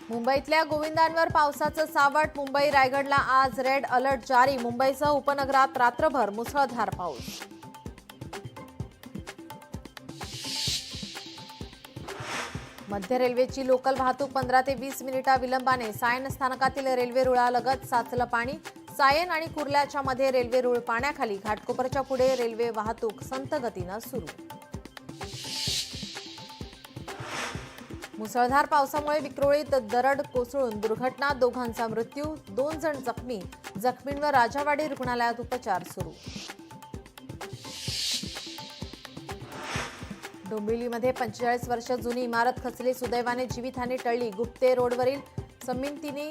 मुंबईतल्या गोविंदांवर पावसाचं सावट. मुंबई रायगडला आज रेड अलर्ट जारी. मुंबईसह उपनगरात रात्रभर मुसळधार पाऊस. मध्य रेल्वेची लोकल वाहतूक 15 ते 20 मिनिटा विलंबाने. सायन स्थानकातील रेल्वे रुळालगत साचलं पाणी. सायन आणि कुर्ल्याच्या मध्ये रेल्वे रुळ पाण्याखाली. घाटकोपरच्या पुढे रेल्वे वाहतूक संथ गतीनं सुरू. मुसळधार पावसामुळे विक्रोळीत दरड कोसळून दुर्घटना. दोघांचा मृत्यू, 2 जण जखमी. जखमींवर राजावाडी रुग्णालयात उपचार सुरू. डोंबिवलीमध्ये 45 वर्ष जुनी इमारत खचली. सुदैवाने जीवितहानी टळली. गुप्ते रोडवरील समितीनी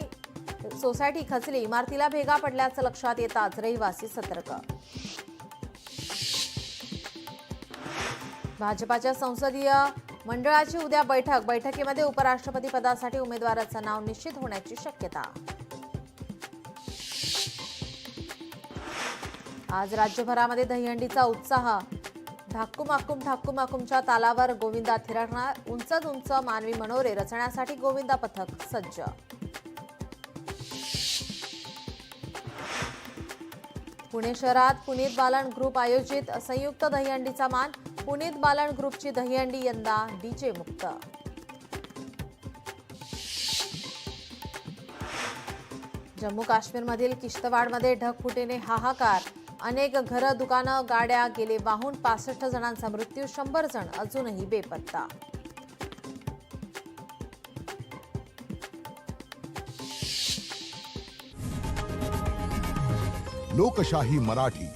सोसायटी खचली. इमारतीला भेगा पडल्याचं लक्षात येताच रहिवासी सतर्क. भाजपाच्या संसदीय मंडळाची उद्या बैठक. बैठकीमध्ये उपराष्ट्रपती पदासाठी उमेदवाराचं नाव निश्चित होण्याची शक्यता. आज राज्यभरामध्ये दहीहंडीचा उत्साह. ठाकूमाकूमच्या तालावर गोविंदा थिरकणार. उंचच उंच मानवी मनोरे रचण्यासाठी गोविंदा पथक सज्ज. पुणे शहरात पुनीत बालन ग्रुप आयोजित संयुक्त दहीहंडीचा मान. पुनीत बालन ग्रुपची दहीहंडी यंदा डीजे मुक्त. जम्मू काश्मीरमधील किश्तवाडमध्ये ढगफुटीने हाहाकार. अनेक घरं, दुकानं, गाड्या गेले वाहून. 65 जणांचा मृत्यू. 100 जण अजूनही बेपत्ता. लोकशाही मराठी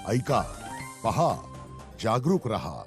ऐका, पहा, जागरूक रहा.